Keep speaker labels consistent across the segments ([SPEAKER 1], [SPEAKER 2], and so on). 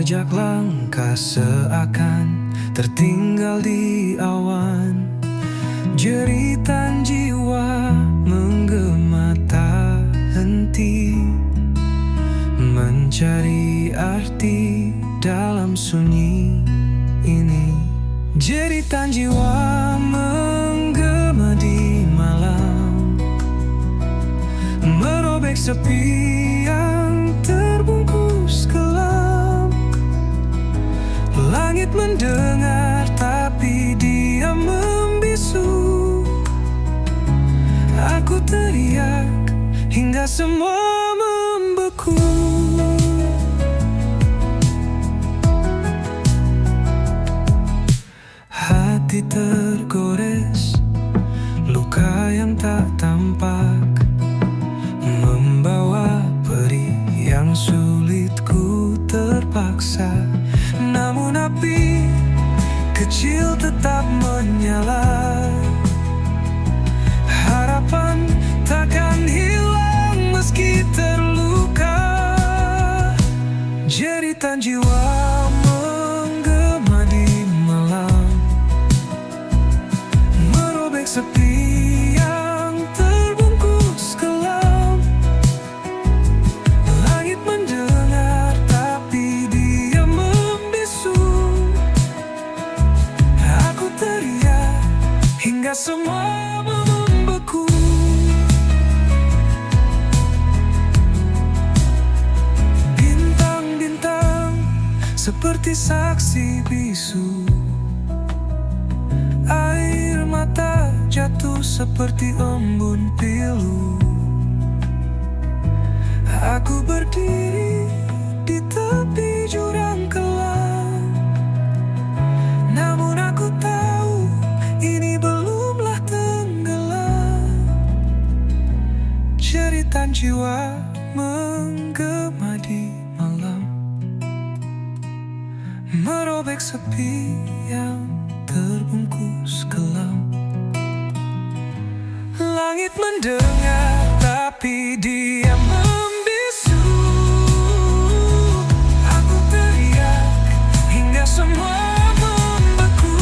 [SPEAKER 1] Jejak langkah seakan tertinggal di awan. Jeritan jiwa menggema tak henti, mencari arti dalam sunyi ini. Jeritan jiwa menggema di malam, merobek sepi yang terbungkus kelam. Langit mendengar tapi dia membisu. Aku teriak hingga semua membeku. Hati tergores, luka yang tak tampak, membawa perih yang sulit ku terpaksa. Namun api kecil tetap menyala. Harapan takkan hilang meski terluka. Jeritan jiwa menggema di malam, merobek sepi yang terbungkus kelam. Langit mendengar tapi dia membisu. Aku teriak hingga semua membeku. Bintang-bintang seperti saksi bisu. Air mata jatuh seperti embun pilu. Aku berdiri di tepi jurang kelam, namun aku tahu ini belumlah tenggelam. Jeritan jiwa menggema di malam, merobek sepi yang terbungkus kelam. Langit mendengar tapi dia membisu. Aku teriak hingga semua membeku.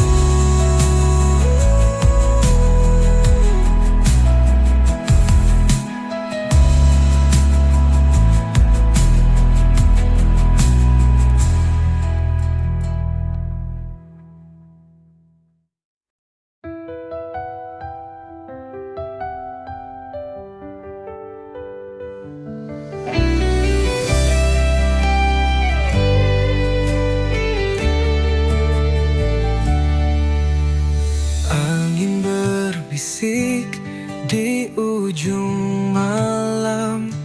[SPEAKER 1] Angin berbisik di ujung malam,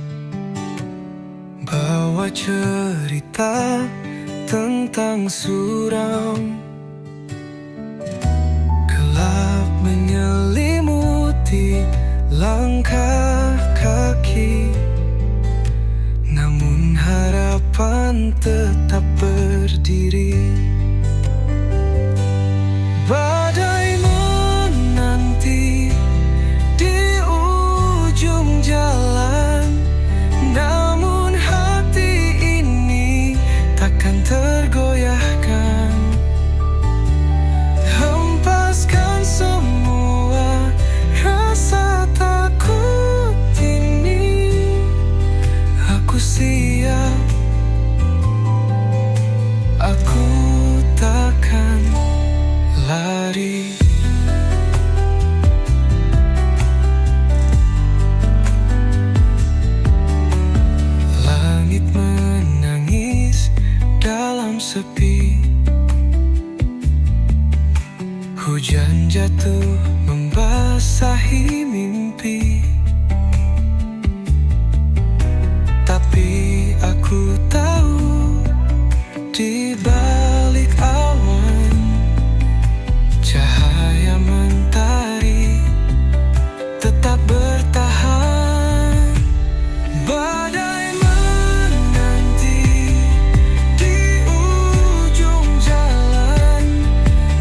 [SPEAKER 1] bawa cerita tentang suram. Gelap menyelimuti langkah kaki, namun harapan tetap berdiri. Badai menanti di ujung jalan, namun hati ini takkan tergoyahkan. Hempaskan semua rasa takut ini. Aku siap, aku takkan lari. Langit menangis dalam sepi. Hujan jatuh membasahi mimpi. Tapi aku tahu di balik awan cahaya mentari tetap bertahan. Badai menanti di ujung jalan,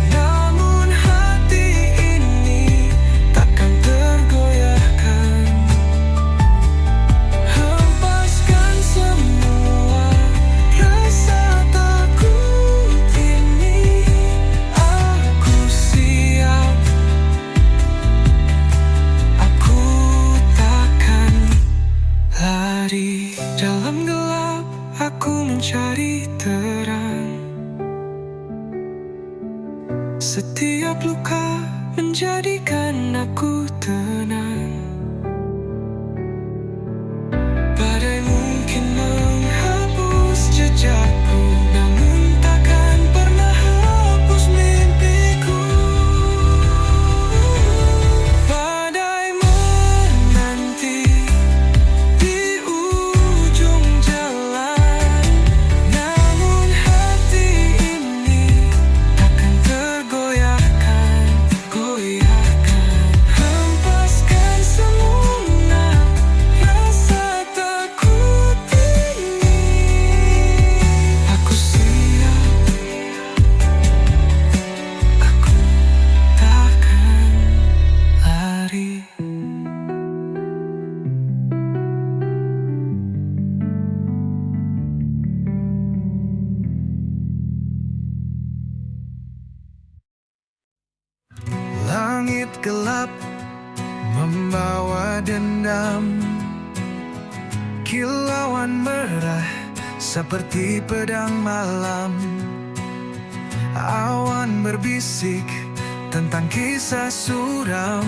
[SPEAKER 1] namun hati ini takkan tergoyahkan. Hempaskan semua rasa takut Setiap luka menjadikan aku tenang. Badai mungkin menghapus jejakku, namun takkan pernah hapus mimpiku. Badai menanti di ujung jalan, namun hati ini takkan tergoyahkan. Hempaskan semua rasa takut ini. Aku siap, aku takkan lari. Langit gelap membawa dendam, kilauan merah seperti pedang malam. Awan berbisik tentang kisah suram,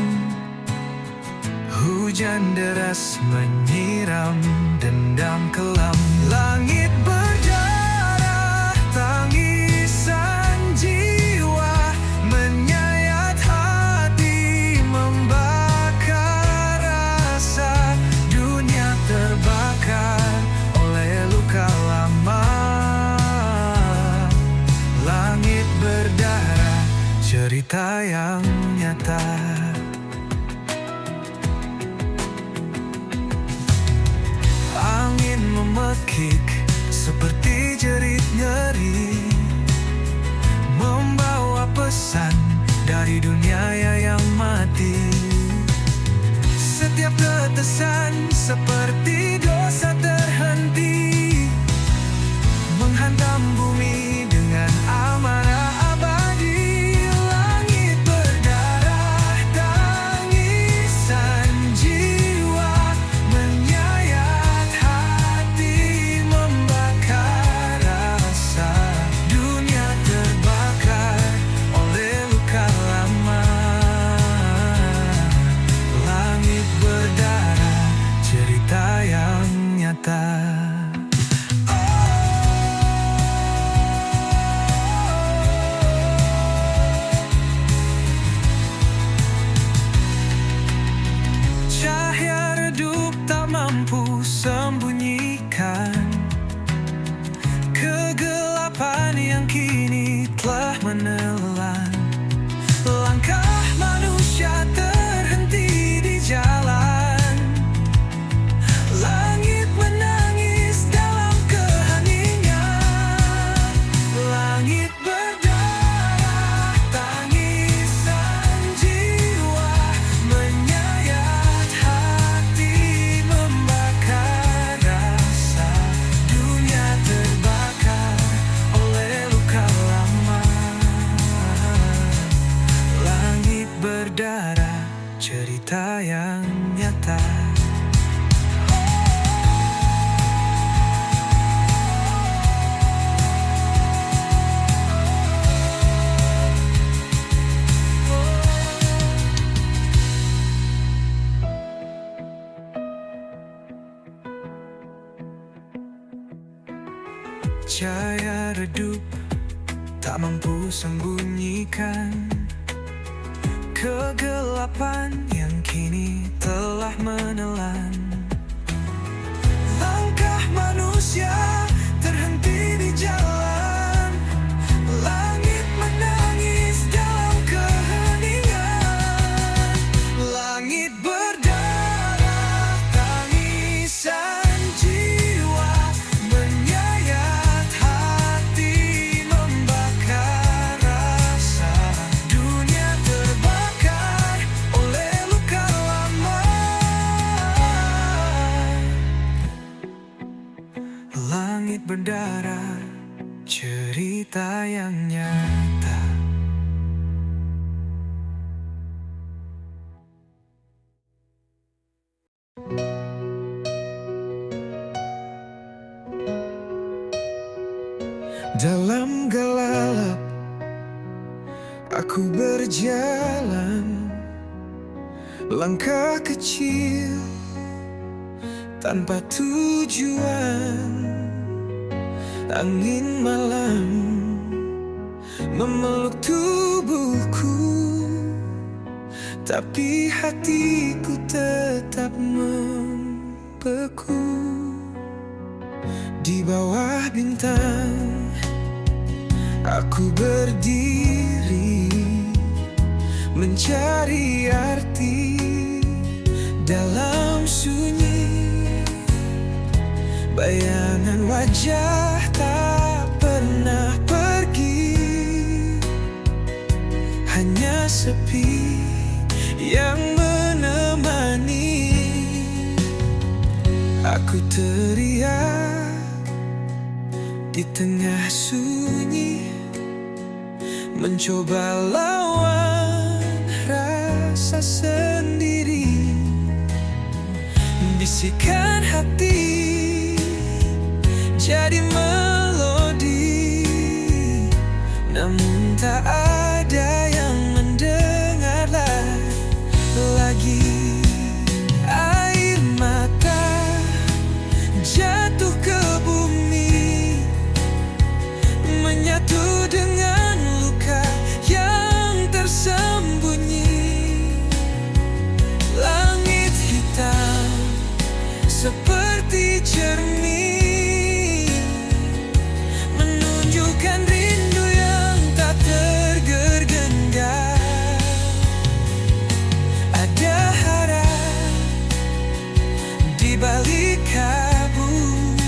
[SPEAKER 1] hujan deras menyiram dendam kelam. Langit berdarah, tangisan jiwa menyayat hati, membakar rasa. Dunia terbakar oleh luka lama. Langit berdarah, cerita yang nyata. Angin memekik seperti jerit nyeri, membawa pesan dari dunia yang mati. Setiap tetesan seperti dosa terhenti, menghantam bumi dengan amarah abadi. Langit berdarah, tangisan jiwa menyayat hati, membakar rasa. Dunia terbakar oleh luka lama. Langit berdarah, cerita yang nyata. Cahaya redup tak mampu sembunyikan kegelapan yang kini telah menelan. Langkah manusia terhenti di jalan. Langit menangis dalam keheningan. Langit berdarah, tangisan jiwa menyayat hati, membakar rasa. Dunia terbakar oleh luka lama. Langit berdarah, cerita yang nyata. Cahaya redup tak mampu sembunyikan kegelapan yang kini telah menelan. Langkah manusia terhenti di jalan. Langit menangis dalam keheningan. Langit berdarah, tangisan jiwa menyayat hati, membakar rasa. Dunia terbakar oleh luka lama. Langit berdarah, cerita yang nyata. Dalam gelap Aku berjalan langkah kecil tanpa tujuan. Angin malam memeluk tubuhku, tapi hatiku tetap membeku. Di bawah bintang aku berdiri, mencari arti dalam sunyi. Bayangan wajah tak pernah pergi, hanya sepi yang menemani. Aku teriak di tengah sunyi, mencoba lawan rasa sendiri. Bisikan hati jadi melodi, namun tak ada yang mendengar lagi. Air mata jatuh ke bumi, menyatu dengan luka yang tersembunyi. Langit hitam seperti cermin, menunjukkan rindu yang tak tergenggam. Ada harap di balik kabut,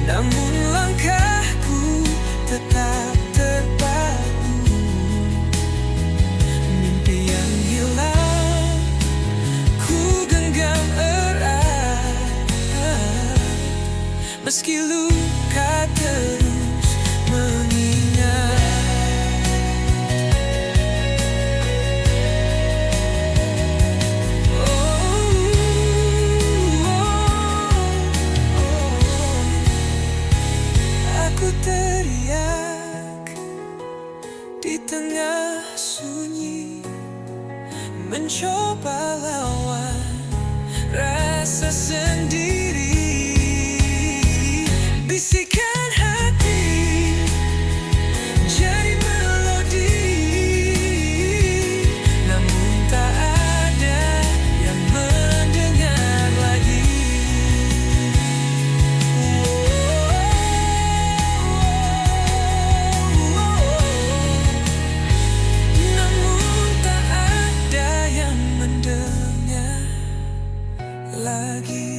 [SPEAKER 1] namun langkahku tetap terpaku. Mimpi yang hilang ku genggam erat, meski luka terus mengingat. Aku teriak di tengah sunyi, mencoba lawan rasa sendiri. Bisikan hati jadi melodi, namun tak ada yang mendengar lagi. Namun tak ada yang mendengar lagi.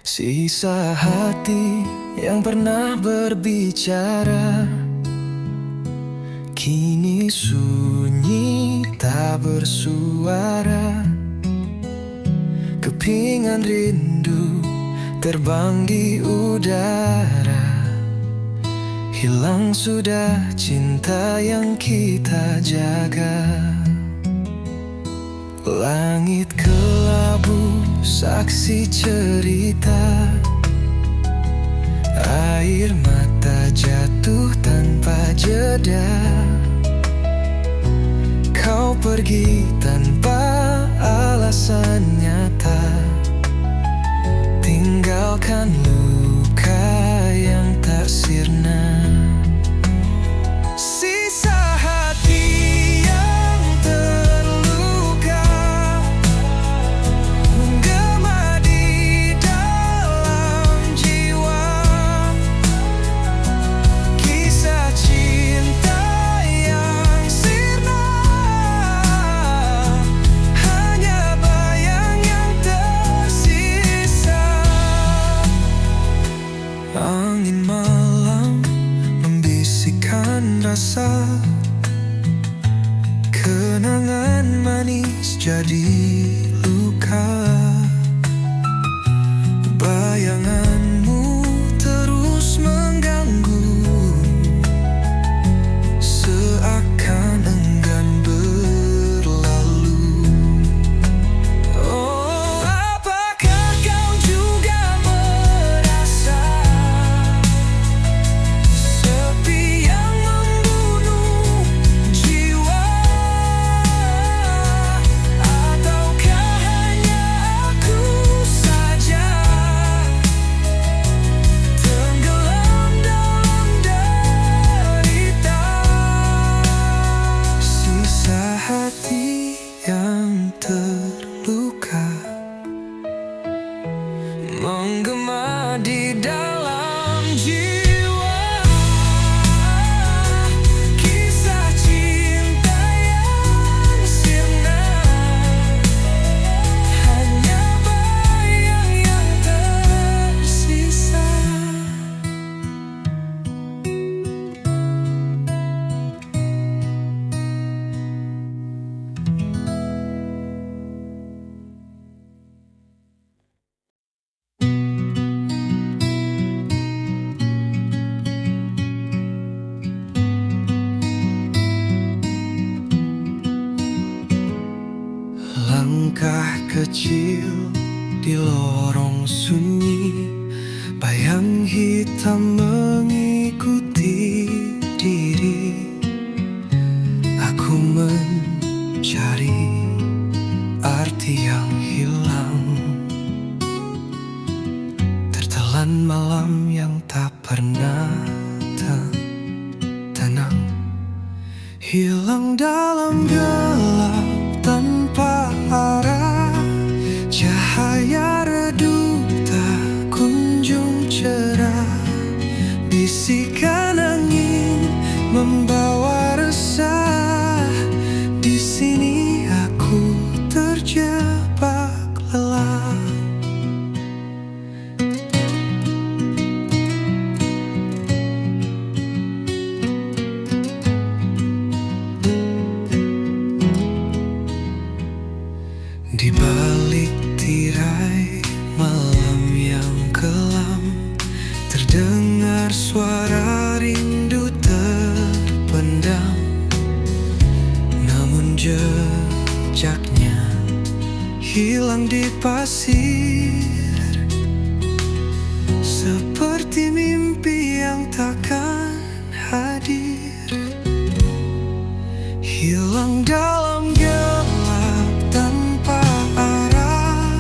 [SPEAKER 1] Sisa hati yang pernah berbicara kini sunyi tak bersuara. Kepingan rindu terbang di udara, hilang sudah cinta yang kita jaga. Langit kelabu saksi cerita, air mata jatuh tanpa jeda. Kau pergi tanpa alasan nyata, tinggalkan luka yang tak sirna. Sisa hati yang terluka menggema di dalam jiwa. Kisah cinta yang sirna, hanya bayang yang tersisa. Angin malam membisikkan rasa, kenangan manis jadi luka. Bayanganmu terus mengganggu, seakan enggan berlalu. langkah kecil di lorong sunyi, bayang hitam mengikuti diri. Aku mencari arti yang hilang, tertelan malam yang tak pernah tenang, hilang dalam gelap tanpa arah. Cahaya redup tak kunjung cerah, bisikan angin membawa resah. Di sini aku terjebak lelah. Di balik tirai malam yang kelam, terdengar suara rindu terpendam. Namun jejaknya hilang di pasir, seperti mimpi yang takkan hadir. Hilang dalam gelap tanpa arah,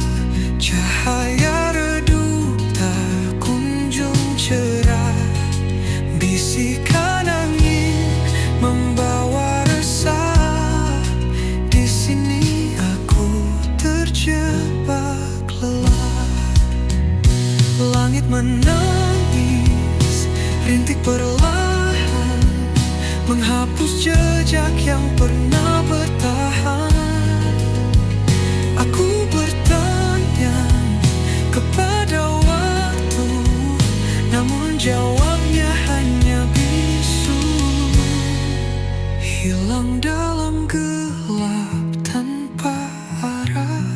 [SPEAKER 1] cahaya redup tak kunjung cerah. Bisikan angin membawa resah. Di sini aku terjebak lelah. Langit menangis, rintik perlahan menghapus jejak yang pernah bertahan. Aku bertanya kepada waktu, namun jawabnya hanya bisu. Hilang dalam gelap tanpa arah,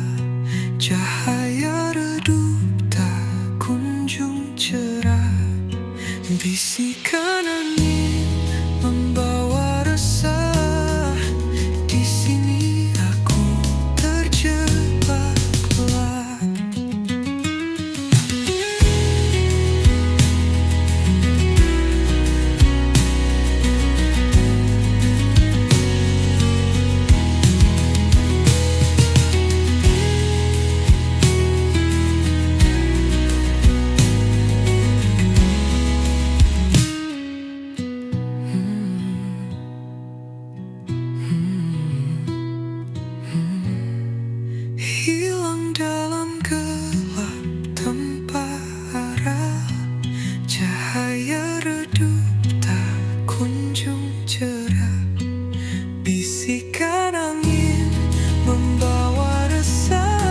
[SPEAKER 1] cahaya redup tak kunjung cerah. Bisikan angin membawa resah. Di sini aku terjebak lelah. Hilang dalam gelap tanpa arah, cahaya redup tak kunjung cerah. Bisikan angin membawa resah.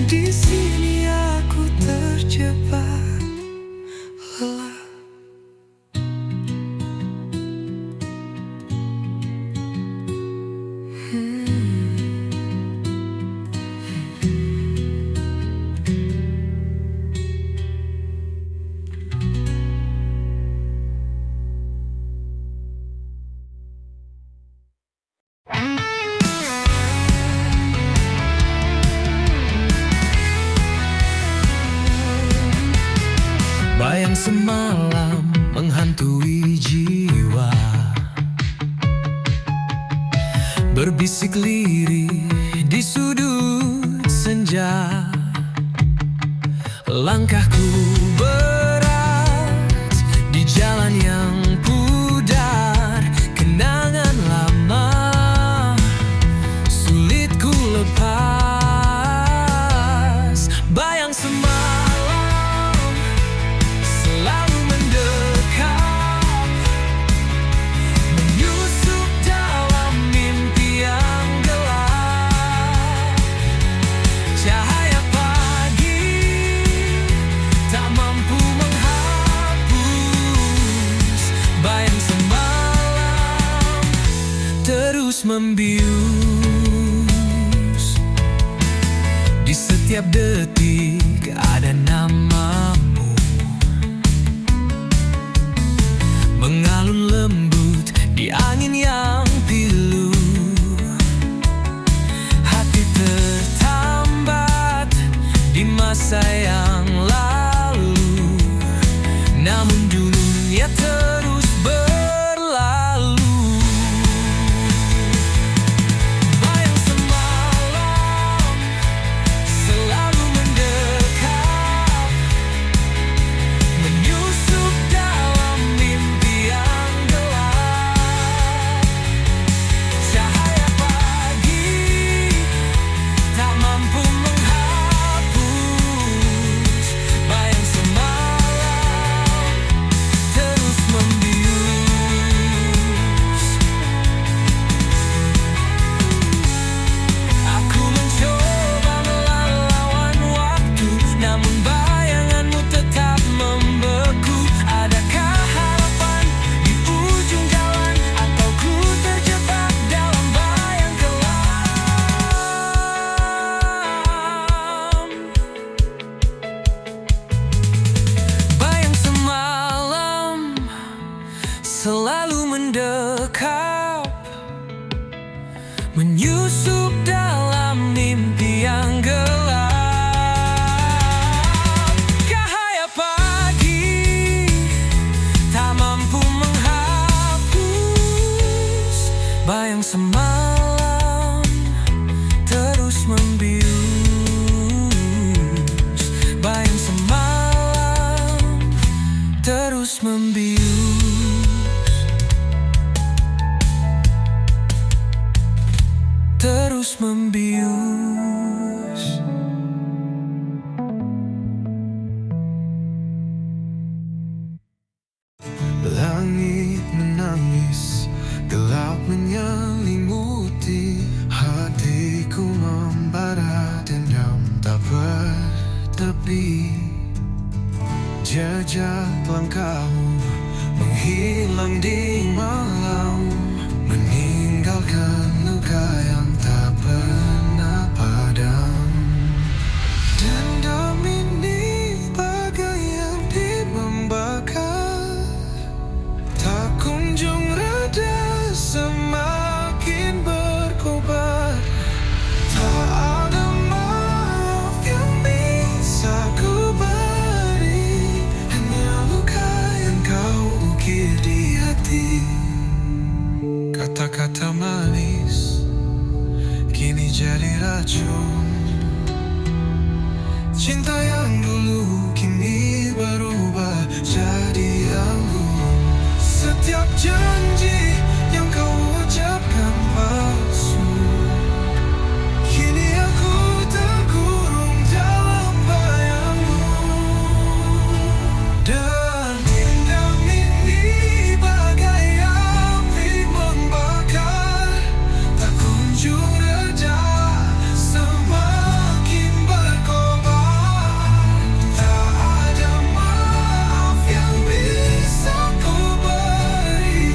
[SPEAKER 1] Di sini aku terjebak lelah. Bayang semalam menghantui jiwa, berbisik lirih di sudut senja. Langkahku berat di jalan yang pudar, kenangan lama sulit ku lepas. Bayang semalam selalu mendekat, menyusup dalam mimpi yang gelap. Cahaya pagi tak mampu menghapus bayang semalam, terus membius. Di setiap detik ada namamu, mengalun lembut di angin yang pilu. masa yang lalu, namun dunia terus berlalu. Bayang semalam selalu mendekat, menyusup dalam mimpi yang gelap. Cahaya pagi tak mampu menghapus bayang semalam terus membius. Aku mencoba melawan waktu, namun bayanganmu tetap membeku. Adakah harapan di ujung jalan, atau ku terjebak dalam bayang kelam? Bayang semalam selalu mendekap, menyusup dalam mimpi yang gelap. Cahaya pagi tak mampu menghapus bayang semalam terus membius. Bayang semalam terus membius. Terus membius. Langit menangis, gelap menyelimuti hatiku, membara dendam tak bertepi. Jejak langkahmu menghilang di malam, meninggalkan luka yang tak pernah padam. Dendam ini bagai api membakar, tak kunjung reda, semakin berkobar. Tak ada maaf yang bisa ku beri, hanya luka yang kau ukir di hati. Kata-kata manis kini jadi racun. Cinta yang dulu kini berubah jadi anggun. Setiap janji yang kau ucapkan palsu, kini aku terkurung dalam bayangmu. Dan dendam ini bagai api membakar, tak kunjung reda, semakin berkobar. Tak ada maaf yang bisa ku beri,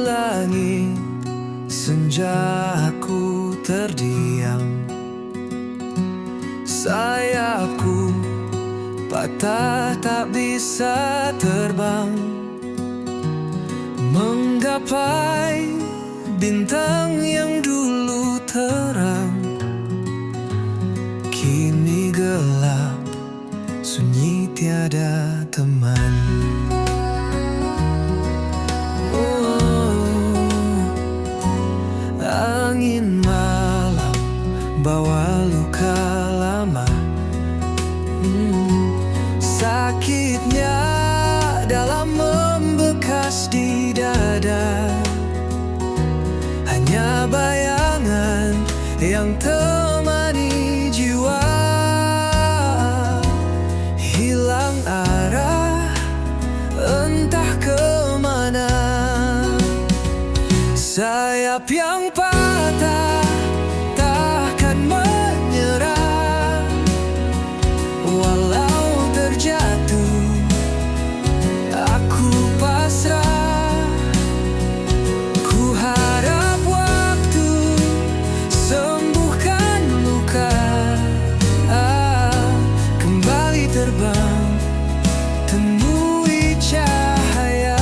[SPEAKER 1] langit, senjaku terdiam. Sayapku patah tak bisa terbang, menggapai bintang yang dulu terang. Kini gelap, sunyi tiada teman. Angin malam bawa luka lama. Sakitnya dalam membekas di dada. Hanya bayangan yang temani jiwa. Hilang arah, entah kemana. Sayap yang patah takkan menyerah. Walau terjatuh, aku pasrah. Ku harap waktu sembuhkan luka. Kembali terbang, temui cahaya.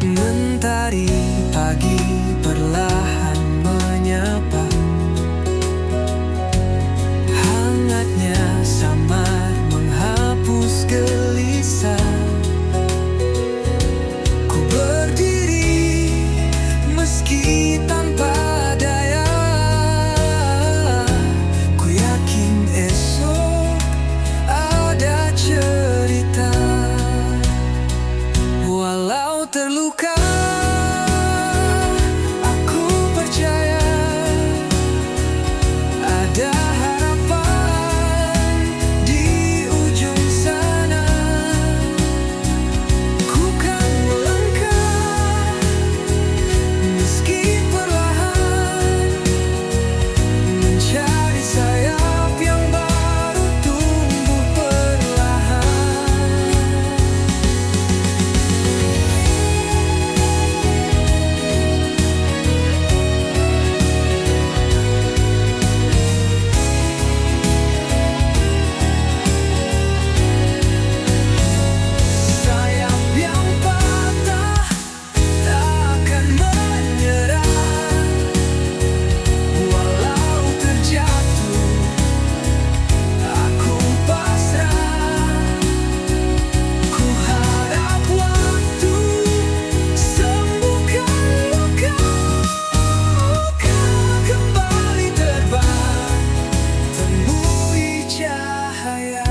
[SPEAKER 1] Mentari pagi perlahan menyapa. Hangatnya samar menghapus gelisah. Ku berdiri meski tanpa daya. Ku yakin esok ada cerita. Walau terluka, aku percaya ada harapan di ujung sana. Ku kan melangkah meski perlahan, mencari sayap yang baru tumbuh perlahan. Sayap yang patah takkan menyerah. Walau terjatuh, aku pasrah. Ku harap waktu sembuhkan luka. Kembali terbang, temui cahaya.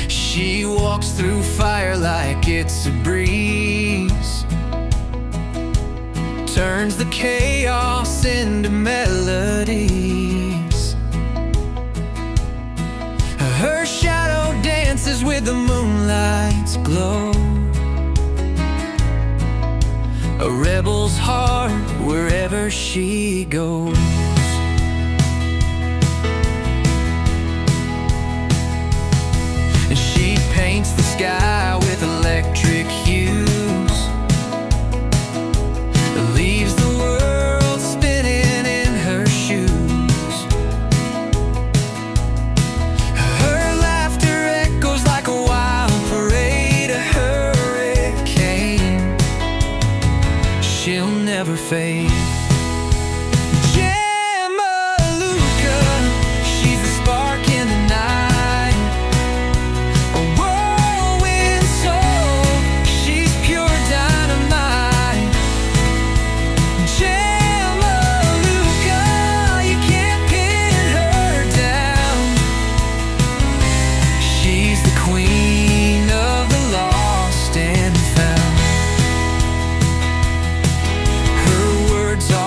[SPEAKER 1] She walks through fire like it's a breeze, turns the chaos into melodies. Her shadow dances with the moonlight's glow. A rebel's heart wherever she goes. And she paints the sky with electric hues, leaves the world spinning in her shoes. Her laughter echoes like a wild parade, a hurricane. She'll never fade. Jamaluka, she's the spark in the night. A whirlwind soul, she's pure dynamite. Jamaluka, you can't pin her down. She's the queen of the lost and found. Her words are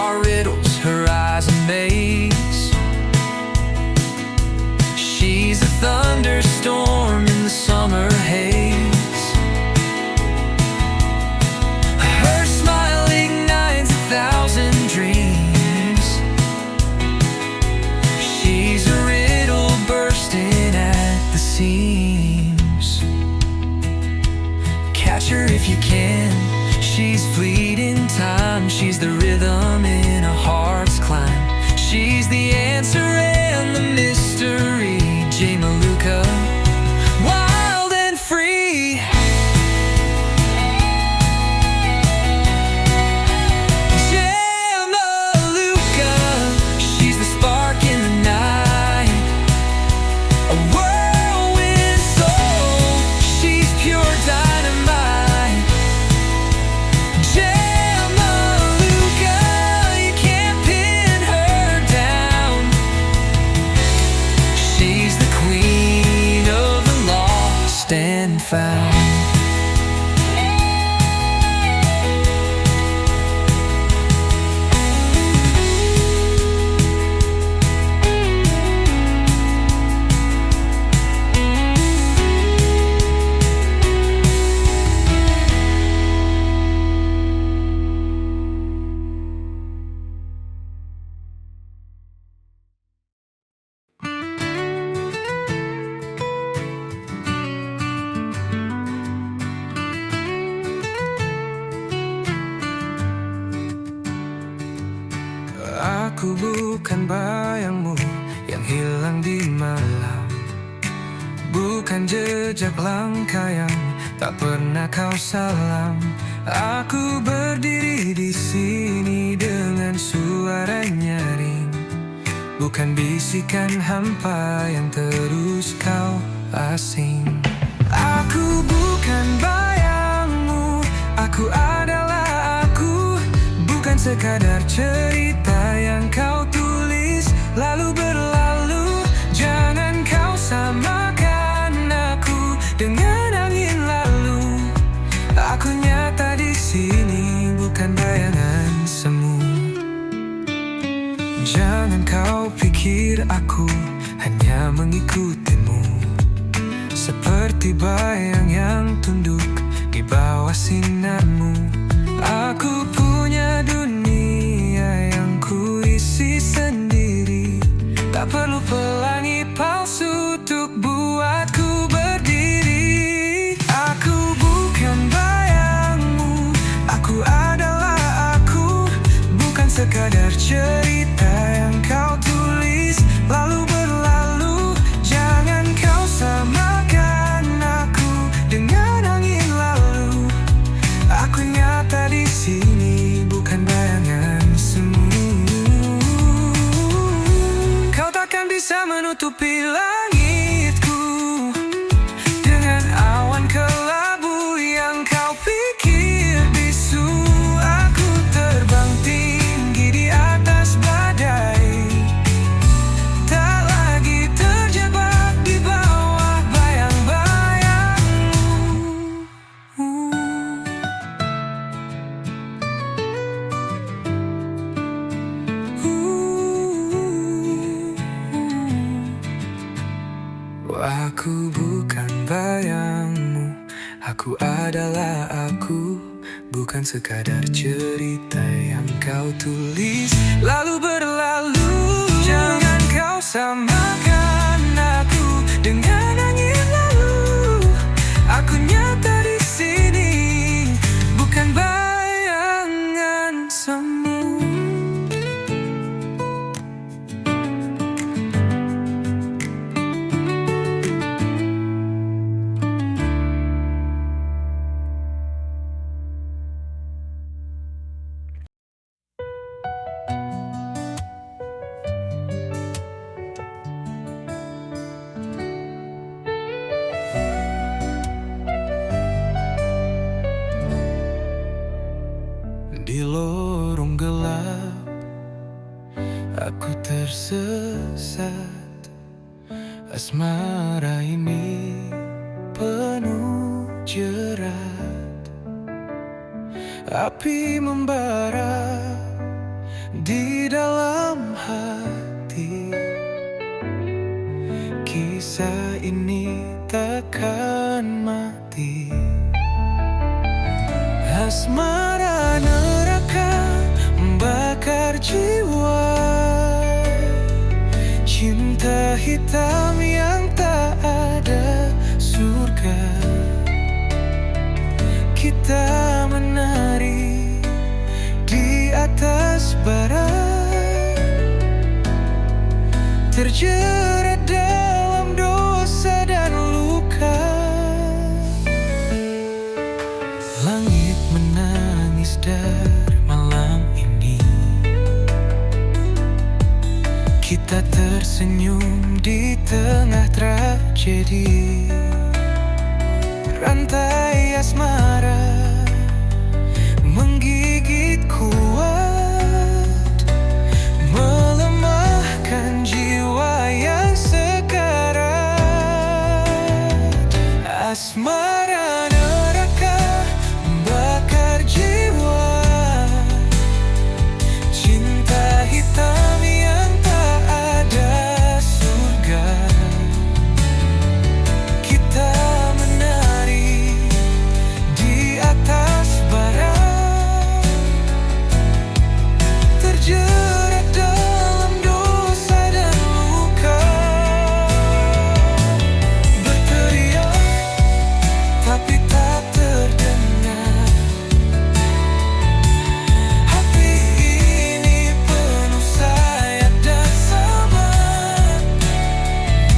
[SPEAKER 1] come in a heart's climb. She's the answer and the mystery. J. Maluka, wild and free. J. Maluka, she's the spark in the night, a whirlwind soul. She's pure dynamite. J. Maluka, you can't pin her down. She's the queen of the lost and found. Aku bukan bayangmu yang hilang di malam, bukan jejak langkah yang tak pernah kau salam. Aku berdiri di sini dengan suara nyaring, bukan bisikan hampa yang terus kau asing. Aku bukan bayangmu, aku adalah aku, bukan sekadar cerita yang kau tulis lalu berlalu. Jangan kau samakan aku dengan angin lalu. Aku nyata di sini, bukan bayangan semu. Jangan kau pikir aku hanya mengikutimu, seperti bayang yang tunduk di bawah sinarmu. Aku punya dunia yang kuisi sendiri, tak perlu pelangi palsu untuk buatku berdiri. Aku bukan bayangmu, aku adalah aku, bukan sekadar cerita yang kau tulis lalu berlalu. Jangan kau samakan aku dengan angin lalu. Aku nyata di sini, bukan bayangan semu. Kau takkan bisa menutupi langitku dengan awan kelabu yang kau pikir bisu. Aku terbang tinggi di atas badai, tak lagi terjebak di bawah bayang-bayangmu. Aku bukan bayangmu, aku adalah aku, bukan sekadar cerita yang kau tulis lalu berlalu. Jangan kau samakan aku dengan angin lalu. Aku nyata di sini, bukan bayangan semu. Di lorong gelap, aku tersesat. Asmara ini penuh jerat, api membara di dalam hati. Kisah ini takkan mati. Asmara neraka membakar jiwa, cinta hitam yang tak ada surga. Kita menari di atas terjerat dalam dosa dan luka. Langit menangis dari malam ini, kita tersenyum di tengah tragedi. Rantai asmara menggigit kuat, melemahkan jiwa yang sekarat. Asmara neraka membakar jiwa, cinta hitam yang tak ada surga. Kita menari di atas bara, terjerat dalam dosa dan luka. Berteriak tapi tak terdengar, hati ini penuh sayap dan sabar.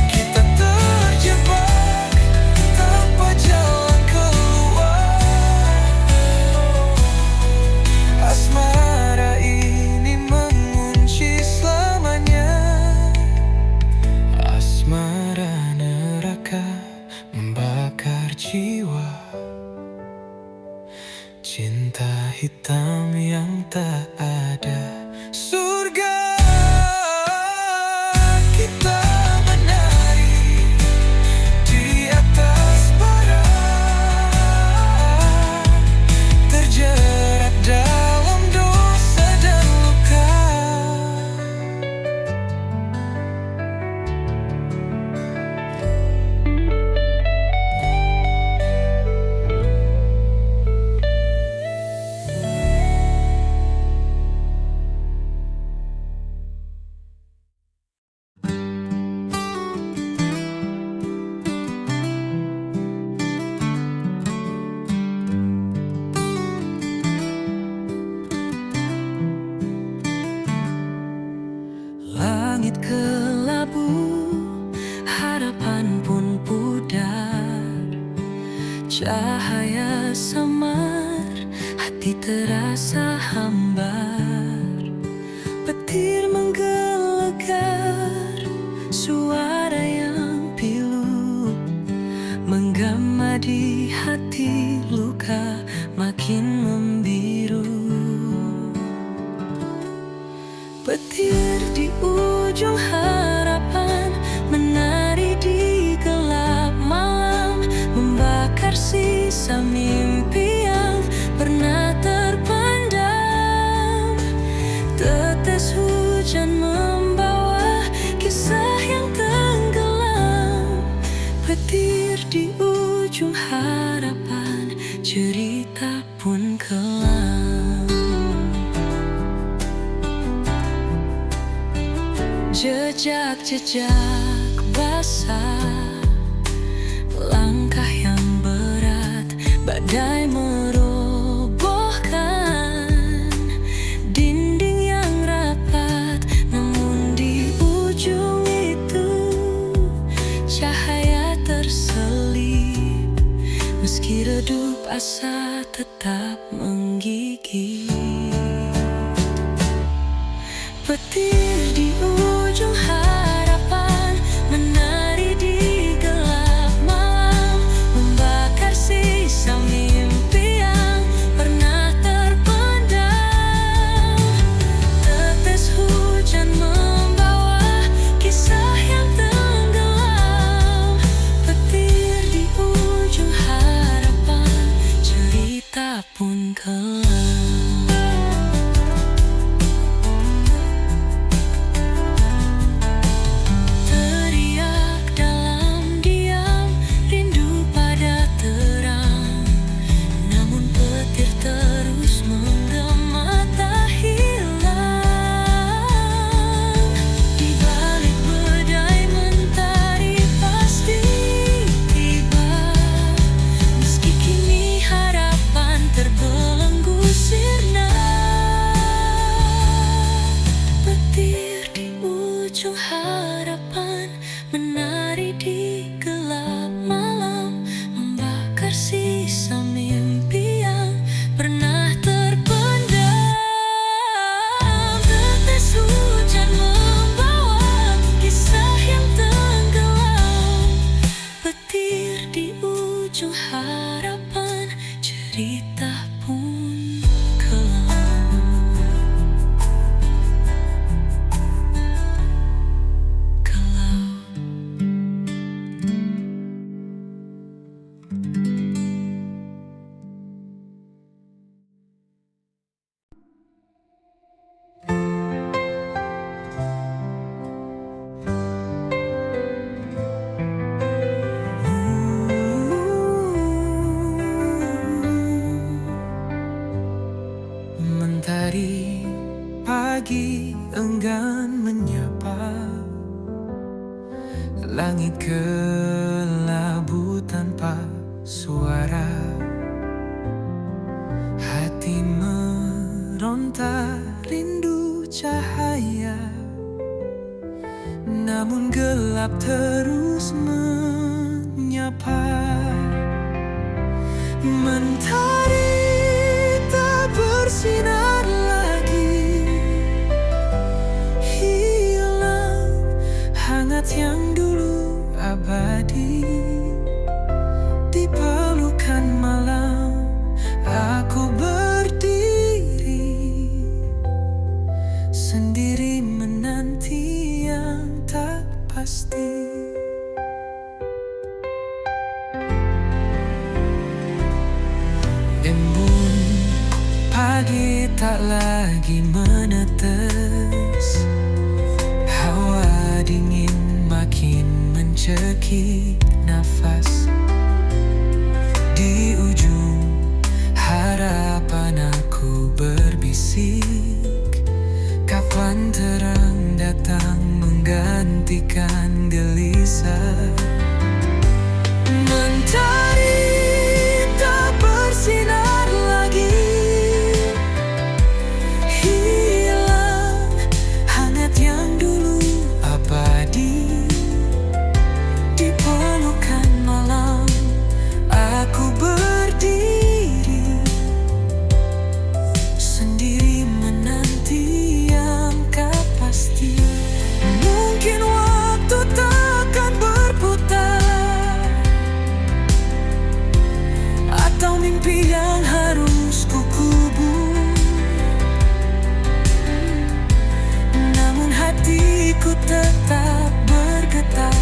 [SPEAKER 1] Kita terjebak tanpa jalan keluar. Asmara ini mengunci selamanya. Asmara neraka membakar jiwa, cinta hitam yang tak ada surga. Kita menari di atas bara, terjerat dalam dosa dan luka. Langit kelabu, harapan pun pudar. Cahaya samar, hati terasa hambar. Petir menggelegar, suara yang pilu menggema di hati, luka makin membiru. Petir di ujung harapan menari di gelap malam, membakar sisa mimpi yang pernah terpendam. Tetes hujan membawa kisah yang tenggelam. Petir di ujung harapan, cerita pun kelam. Jejak-jejak basah, langkah yang berat, badai merobohkan dinding yang rapat. Namun di ujung itu cahaya terselip, meski redup asa tetap menggigit. Petir di ujung harapan menari di gelap malam, membakar sisa mimpi yang pernah terpendam. Tetes hujan membawa kisah yang tenggelam. Petir di ujung harapan, cerita pun kelam. lagi enggan menyapa. Langit kelabu tanpa suara, hati meronta rindu cahaya, namun gelap terus menyapa. Mentari tak bersinar lagi, hilang hangat yang dulu abadi. Di pelukan malam aku berdiri, sendiri menanti yang tak pasti. Embun pagi tak lagi menetes, hawa dingin makin mencekik nafas. Di ujung harapan aku berbisik, kapan terang datang menggantikan gelisah. Mentari tak bersinar lagi, hilang hangat yang dulu abadi. Di pelukan malam aku berdiri, sendiri menanti yang tak pasti. Mungkin waktu takkan berputar, atau mimpi yang harus kukubur. Namun hatiku tetap bergetar,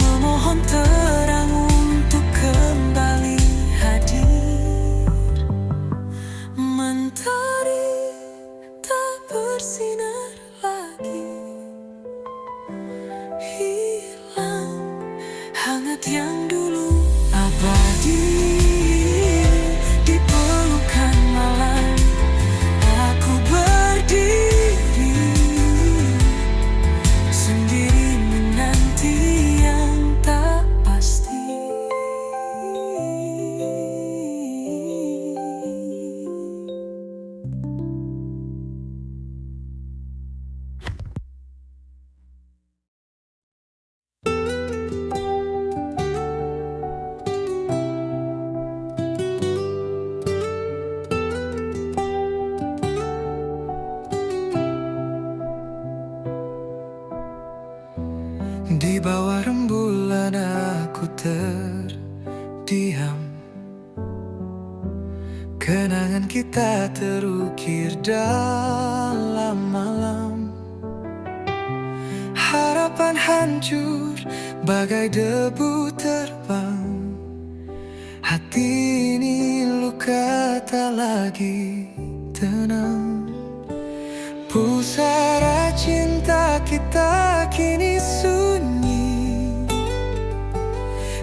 [SPEAKER 1] memohon terang untuk kembali hadir. Mentari tak bersinar lagi, hilang hangat yang dulu abadi. Di pelukan malam aku berdiri, sendiri menanti yang tak pasti. Di bawah rembulan aku terdiam, kenangan kita terukir dalam malam. Harapan hancur bagai debu terbang, hati ini luka tak lagi tenang. Pusara cinta kita kini sunyi,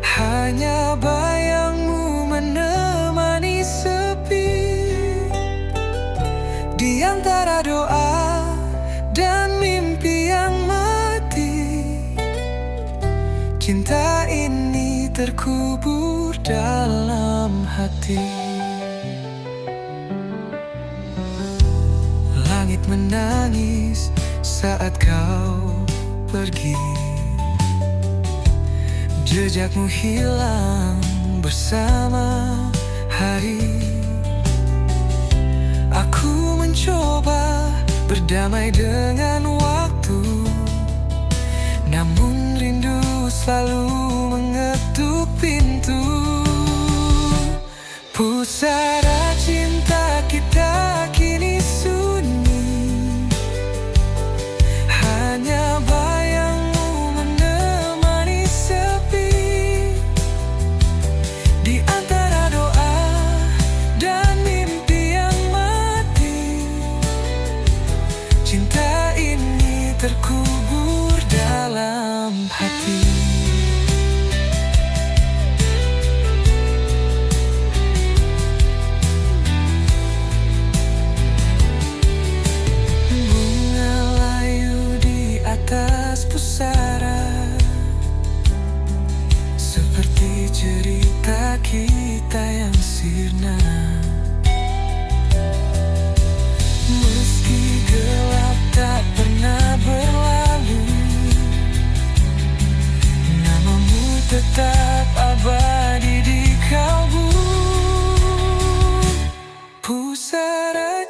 [SPEAKER 1] hanya bayangmu menemani sepi. Di antara doa dan mimpi yang mati, cinta ini terkubur dalam hati. Langit menangis saat kau pergi, jejakmu hilang bersama hari. Aku mencoba berdamai dengan waktu, namun rindu selalu mengetuk pintu. Pusara cinta kita kini sunyi, hanya bayangmu menemani sepi. Di antara doa dan mimpi yang mati, cinta ini terkubur dalam hati.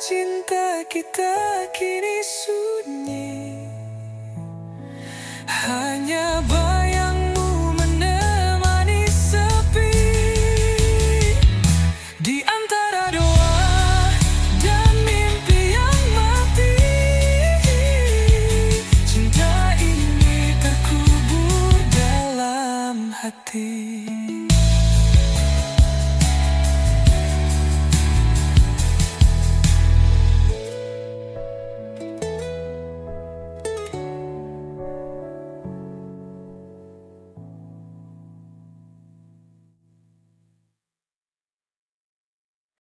[SPEAKER 1] cinta kita kini sunyi, hanya